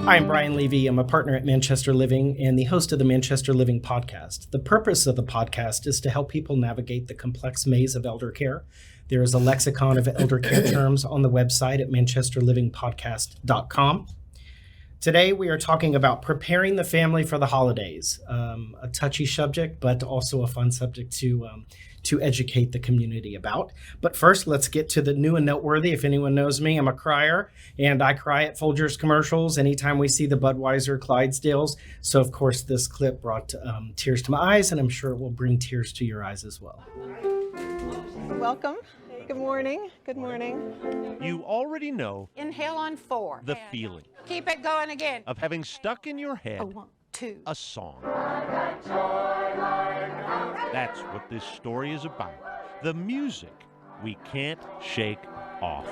Hi, I'm Brian Levy. I'm a partner at Manchester Living and the host of the Manchester Living podcast. The purpose of the podcast is to help people navigate the complex maze of elder care. There is a lexicon of elder care terms on the website at manchesterlivingpodcast.com. Today, we are talking about preparing the family for the holidays, a touchy subject, but also a fun subject to educate the community about. But first, let's get to the new and noteworthy. If anyone knows me, I'm a crier, and I cry at Folgers commercials anytime we see the Budweiser Clydesdales. So, of course, this clip brought tears to my eyes, and I'm sure it will bring tears to your eyes as well. Welcome. Good morning. Good morning. You already know Inhale on 4. the feeling Keep it going again. of having stuck in your head 1, 2. a song. That's what this story is about. The music we can't shake off.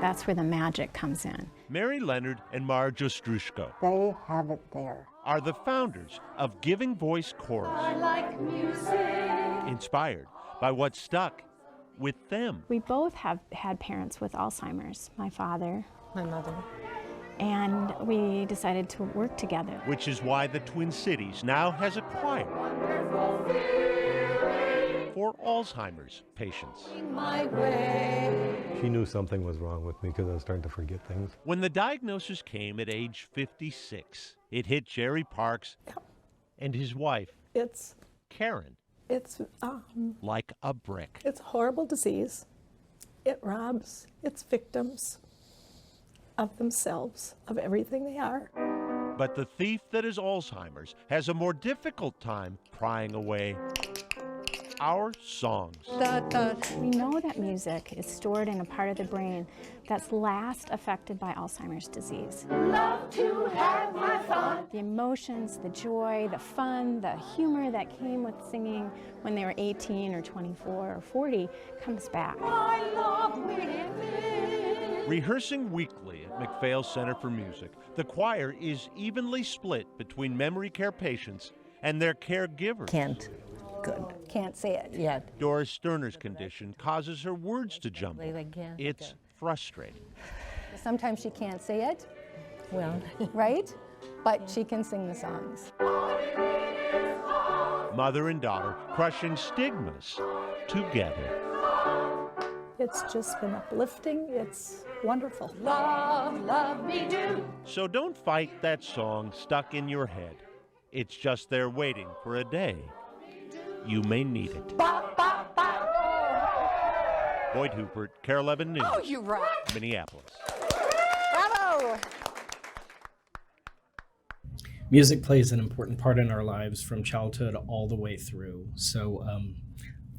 That's where the magic comes in. Mary Leonard and Marge Ostrushko They have it there. are the founders of Giving Voice Chorus. I like music. Inspired by what stuck with them. We both have had parents with Alzheimer's, my father, My mother. and we decided to work together. Which is why the Twin Cities now has a choir for Alzheimer's patients. She knew something was wrong with me because I was starting to forget things. When the diagnosis came at age 56, it hit Jerry Parks and his wife, It's Karen, like a brick. a horrible disease. It robs its victims of themselves, of everything they are. But the thief that is Alzheimer's has a more difficult time prying away our songs. We know that music is stored in a part of the brain that's last affected by Alzheimer's disease. Love to have my fun. The emotions, the joy, the fun, the humor that came with singing when they were 18 or 24 or 40 comes back. Rehearsing weekly at MacPhail Center for Music, the choir is evenly split between memory care patients and their caregivers. Can't say it yet. Doris Sterner's condition causes her words to jumble. Again. It's frustrating. Sometimes she can't say it, Well, right? But she can sing the songs. Mother and daughter crushing stigmas together. It's just been uplifting. It's wonderful. Love me do. So don't fight that song stuck in your head. It's just there waiting for a day you may need it. Boyd Hupert, Carol 11 News. Oh, you rock. Minneapolis. Bravo. Music plays an important part in our lives from childhood all the way through. So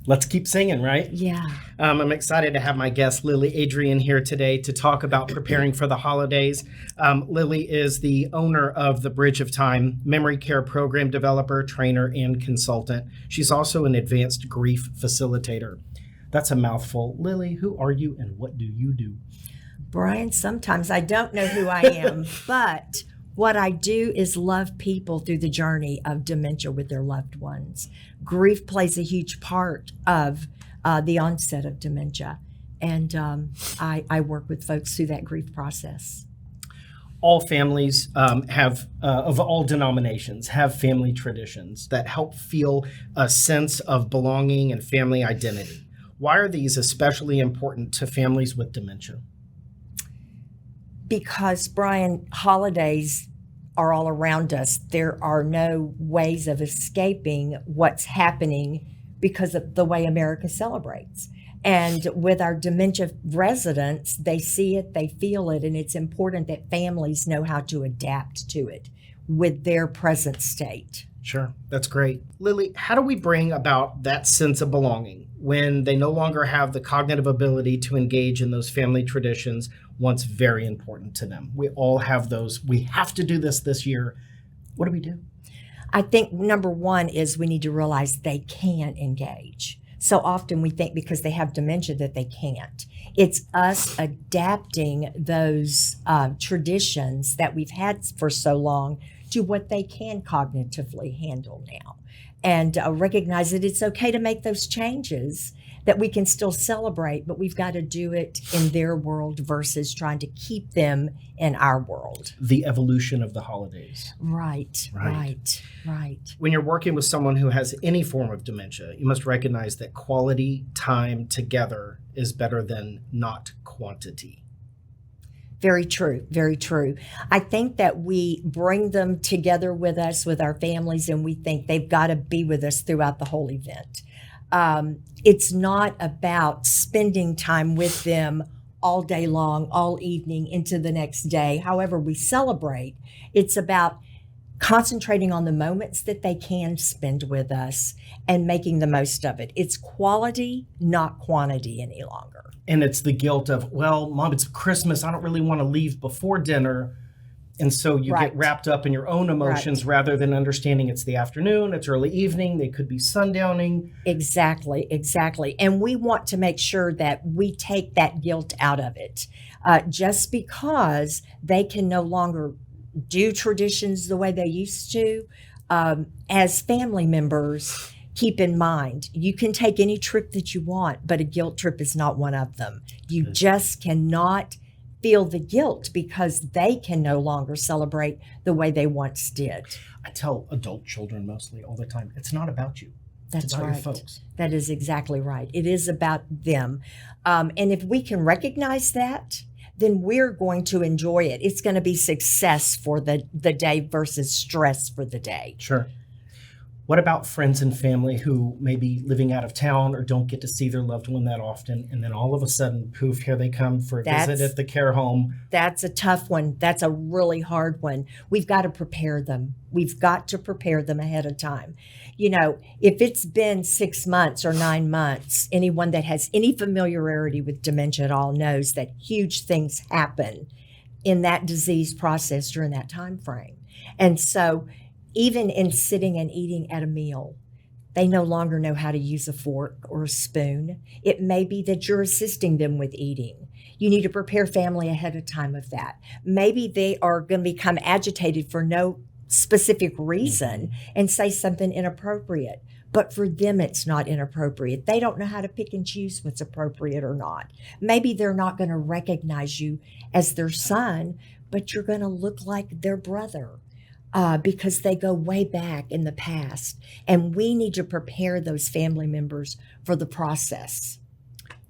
let's keep singing, right? yeah. I'm excited to have my guest, Lilly Adrian, here today to talk about preparing for the holidays. Lilly is the owner of the Bridge of Time memory care program developer, trainer, and consultant. She's also an advanced grief facilitator. That's a mouthful. Lilly, who are you and what do you do? Brian, sometimes I don't know who I am, but what I do is love people through the journey of dementia with their loved ones. Grief plays a huge part of the onset of dementia, and I work with folks through that grief process. All families have, of all denominations, have family traditions that help feel a sense of belonging and family identity. Why are these especially important to families with dementia? Because, Brian, holidays are all around us. There are no ways of escaping what's happening because of the way America celebrates. And with our dementia residents, they see it, they feel it, and it's important that families know how to adapt to it with their present state. Sure, that's great. Lilly, how do we bring about that sense of belonging when they no longer have the cognitive ability to engage in those family traditions once very important to them? We all have those. We have to do this year. What do we do? I think number one is we need to realize they can engage. So often we think because they have dementia that they can't. It's us adapting those traditions that we've had for so long to what they can cognitively handle now. And recognize that it's okay to make those changes that we can still celebrate, but we've got to do it in their world versus trying to keep them in our world. The evolution of the holidays. Right. When you're working with someone who has any form of dementia, you must recognize that quality time together is better than not quantity. Very true. Very true. I think that we bring them together with us, with our families, and we think they've got to be with us throughout the whole event. It's not about spending time with them all day long, all evening into the next day. However we celebrate, it's about concentrating on the moments that they can spend with us and making the most of it. It's quality, not quantity any longer. And it's the guilt of, well, Mom, it's Christmas. I don't really want to leave before dinner. And so you get wrapped up in your own emotions rather than understanding it's the afternoon, it's early evening, they could be sundowning. Exactly. And we want to make sure that we take that guilt out of it. Just because they can no longer do traditions the way they used to, as family members, keep in mind, you can take any trip that you want, but a guilt trip is not one of them. You just cannot feel the guilt because they can no longer celebrate the way they once did. I tell adult children mostly all the time, it's not about you. That's it's about right. your folks. That is exactly right. It is about them. And if we can recognize that, then we're going to enjoy it. It's going to be success for the day versus stress for the day. Sure. What about friends and family who may be living out of town or don't get to see their loved one that often, and then all of a sudden, poof, here they come for a visit at the care home? That's a tough one. That's a really hard one. We've got to prepare them. We've got to prepare them ahead of time. You know, if it's been 6 months or 9 months, anyone that has any familiarity with dementia at all knows that huge things happen in that disease process during that time frame. And so even in sitting and eating at a meal, they no longer know how to use a fork or a spoon. It may be that you're assisting them with eating. You need to prepare family ahead of time of that. Maybe they are going to become agitated for no specific reason and say something inappropriate. But for them, it's not inappropriate. They don't know how to pick and choose what's appropriate or not. Maybe they're not going to recognize you as their son, but you're going to look like their brother. Because they go way back in the past. And we need to prepare those family members for the process.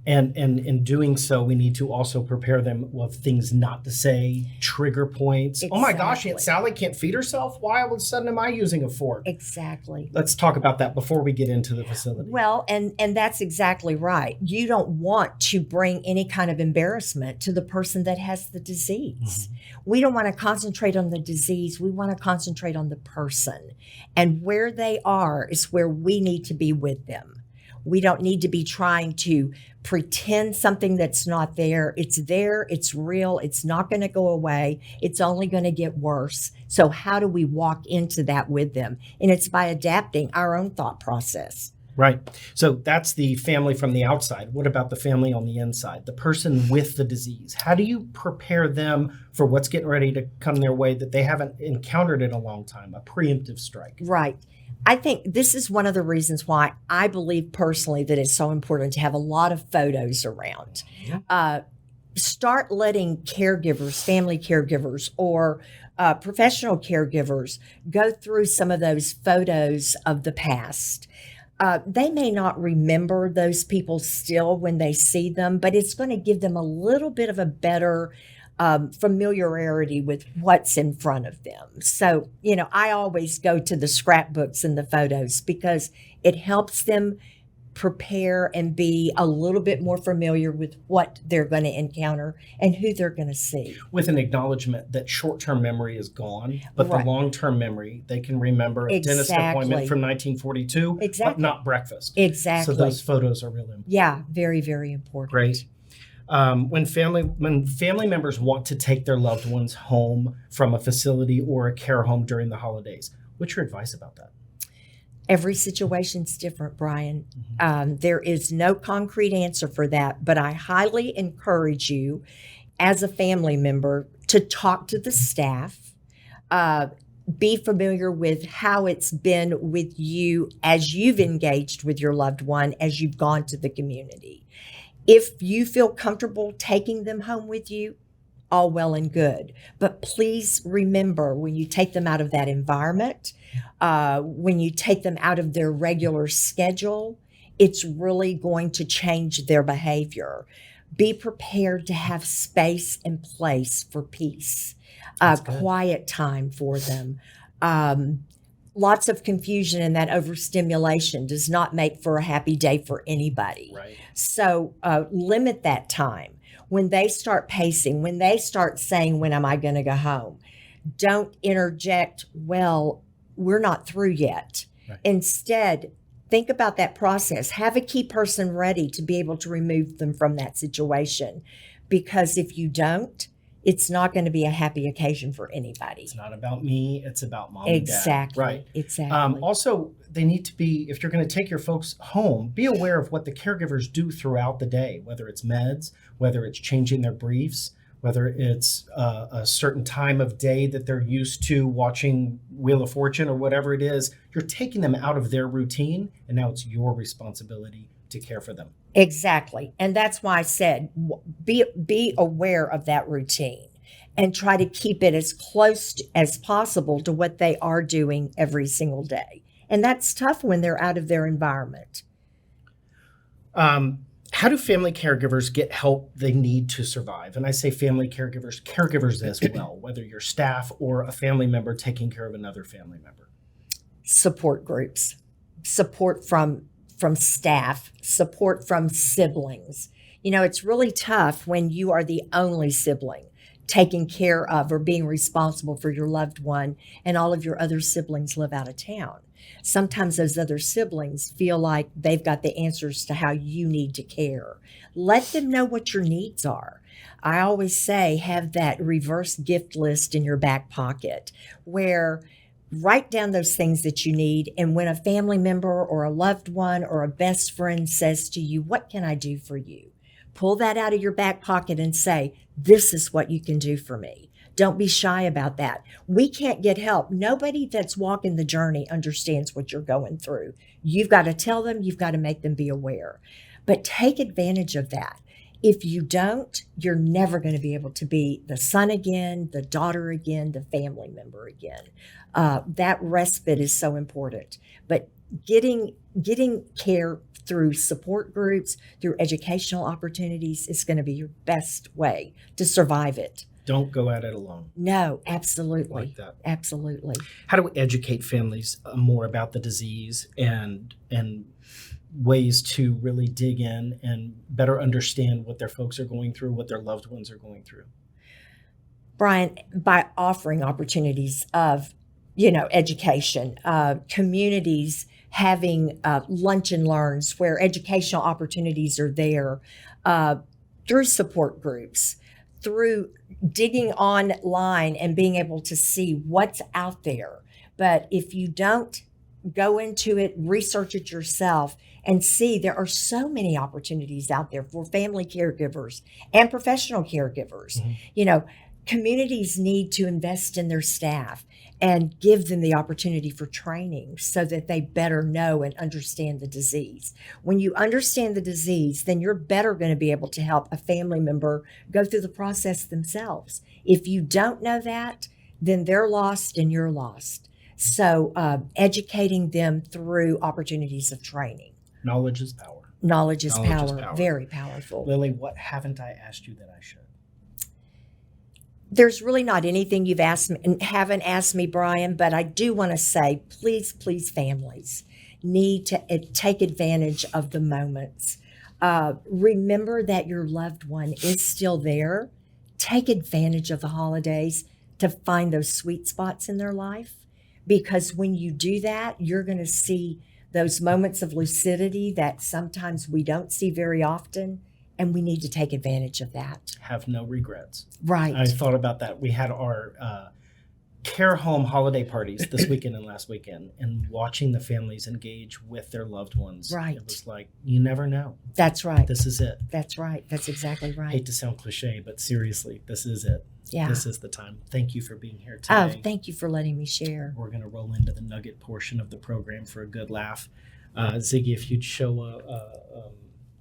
And in doing so, we need to also prepare them with things not to say, trigger points. Exactly. Oh my gosh, Aunt Sally can't feed herself? Why all of a sudden am I using a fork? Exactly. Let's talk about that before we get into the facility. Well, and that's exactly right. You don't want to bring any kind of embarrassment to the person that has the disease. We don't want to concentrate on the disease. We want to concentrate on the person. And where they are is where we need to be with them. We don't need to be trying to pretend something that's not there. It's there, it's real, it's not going to go away, it's only going to get worse. So how do we walk into that with them? And it's by adapting our own thought process. Right. So that's the family from the outside. What about the family on the inside, the person with the disease? How do you prepare them for what's getting ready to come their way that they haven't encountered in a long time, a preemptive strike? Right. I think this is one of the reasons why I believe personally that it's so important to have a lot of photos around. Start letting caregivers, family caregivers, or professional caregivers go through some of those photos of the past. They may not remember those people still when they see them, but it's going to give them a little bit of a better familiarity with what's in front of them. So, you know, I always go to the scrapbooks and the photos because it helps them prepare and be a little bit more familiar with what they're going to encounter and who they're going to see. With an acknowledgement that short-term memory is gone, but Right. the long-term memory, they can remember a dentist appointment from 1942, but not breakfast. Exactly. So those photos are really important. Yeah, very, very important. Great. When family members want to take their loved ones home from a facility or a care home during the holidays, what's your advice about that? Every situation's different, Brian. There is no concrete answer for that, but I highly encourage you as a family member to talk to the staff, be familiar with how it's been with you as you've engaged with your loved one, as you've gone to the community. If you feel comfortable taking them home with you, all well and good. But please remember, when you take them out of that environment, when you take them out of their regular schedule, it's really going to change their behavior. Be prepared to have space and place for peace, quiet time for them. Lots of confusion and that overstimulation does not make for a happy day for anybody. Right. So limit that time. When they start pacing, when they start saying, when am I going to go home? Don't interject, well, we're not through yet. Right. Instead, think about that process. Have a key person ready to be able to remove them from that situation. Because if you don't, it's not going to be a happy occasion for anybody. It's not about me. It's about mom and dad. Exactly. Right. Exactly. Also, they need to be, if you're going to take your folks home, be aware of what the caregivers do throughout the day, whether it's meds, whether it's changing their briefs, whether it's a certain time of day that they're used to watching Wheel of Fortune or whatever it is. You're taking them out of their routine, and now it's your responsibility to care for them. Exactly. And that's why I said, be aware of that routine and try to keep it as close as possible to what they are doing every single day. And that's tough when they're out of their environment. How do family caregivers get help they need to survive? And I say family caregivers as well, whether you're staff or a family member taking care of another family member. Support groups, support from staff, support from siblings. You know, it's really tough when you are the only sibling taking care of or being responsible for your loved one and all of your other siblings live out of town. Sometimes those other siblings feel like they've got the answers to how you need to care. Let them know what your needs are. I always say, have that reverse gift list in your back pocket where write down those things that you need. And when a family member or a loved one or a best friend says to you, what can I do for you? Pull that out of your back pocket and say, this is what you can do for me. Don't be shy about that. We can't get help. Nobody that's walking the journey understands what you're going through. You've got to tell them, you've got to make them be aware. But take advantage of that. If you don't, you're never going to be able to be the son again, the daughter again, the family member again. That respite is so important. But getting care through support groups, through educational opportunities is going to be your best way to survive it. Don't go at it alone. No, absolutely. Like that. Absolutely. How do we educate families more about the disease and ways to really dig in and better understand what their folks are going through, what their loved ones are going through? Brian, by offering opportunities of, education, communities having lunch and learns where educational opportunities are there, through support groups, through digging online and being able to see what's out there. But if you don't go into it, research it yourself, and see there are so many opportunities out there for family caregivers and professional caregivers. Mm-hmm. Communities need to invest in their staff and give them the opportunity for training so that they better know and understand the disease. When you understand the disease, then you're better going to be able to help a family member go through the process themselves. If you don't know that, then they're lost and you're lost. So educating them through opportunities of training. Knowledge is power. Knowledge is power. Very powerful. Lily, what haven't I asked you that I should? There's really not anything you've asked me and haven't asked me, Brian, but I do want to say, please, families need to take advantage of the moments. Remember that your loved one is still there. Take advantage of the holidays to find those sweet spots in their life, because when you do that, you're going to see those moments of lucidity that sometimes we don't see very often. And we need to take advantage of that. Have no regrets. Right. I thought about that. We had our care home holiday parties this weekend and last weekend, and watching the families engage with their loved ones. Right. It was like, you never know. That's right. This is it. That's right. That's exactly right. Hate to sound cliche, but seriously, this is it. Yeah. This is the time. Thank you for being here Oh, today. thank you for letting me share. We're going to roll into the nugget portion of the program for a good laugh. Ziggy, if you'd show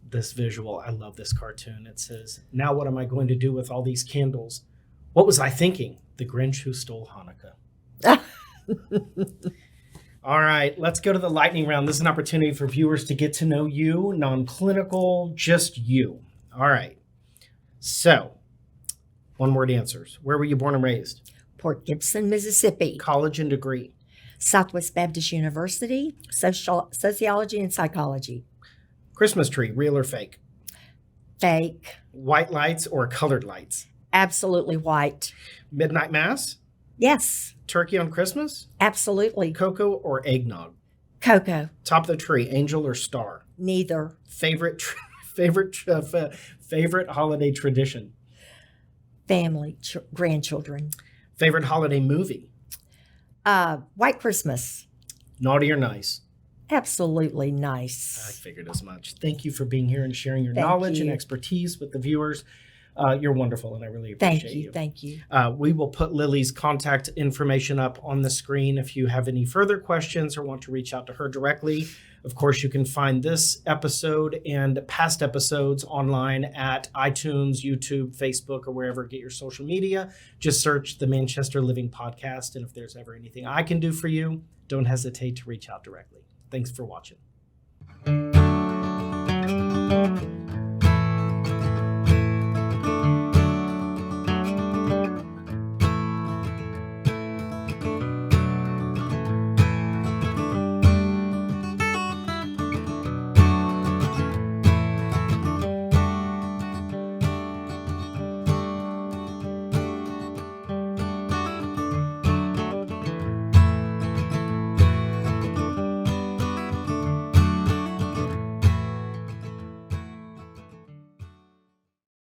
this visual, I love this cartoon. It says, "Now what am I going to do with all these candles? What was I thinking? The Grinch who stole Hanukkah." All right, let's go to the lightning round. This is an opportunity for viewers to get to know you, non-clinical, just you. All right. So, one-word answers. Where were you born and raised? Port Gibson, Mississippi. College and degree. Southwest Baptist University, sociology and psychology. Christmas tree, real or fake? Fake. White lights or colored lights? Absolutely white. Midnight mass? Yes, Turkey on Christmas? absolutely. Cocoa or eggnog? Cocoa. Top of the tree, angel or star? Neither. Favorite holiday tradition? Family, grandchildren. Favorite holiday movie? White Christmas. Naughty or nice? Absolutely I nice. figured as much. Thank you for being here and sharing your Thank knowledge and you. expertise with the viewers. You're wonderful, and I really Thank appreciate you. Thank you. We will put Lily's contact information up on the screen if you have any further questions or want to reach out to her directly. Of course, you can find this episode and past episodes online at iTunes, YouTube, Facebook, or wherever. Get your social media. Just search the Manchester Living Podcast. And if there's ever anything I can do for you, don't hesitate to reach out directly. Thanks for watching.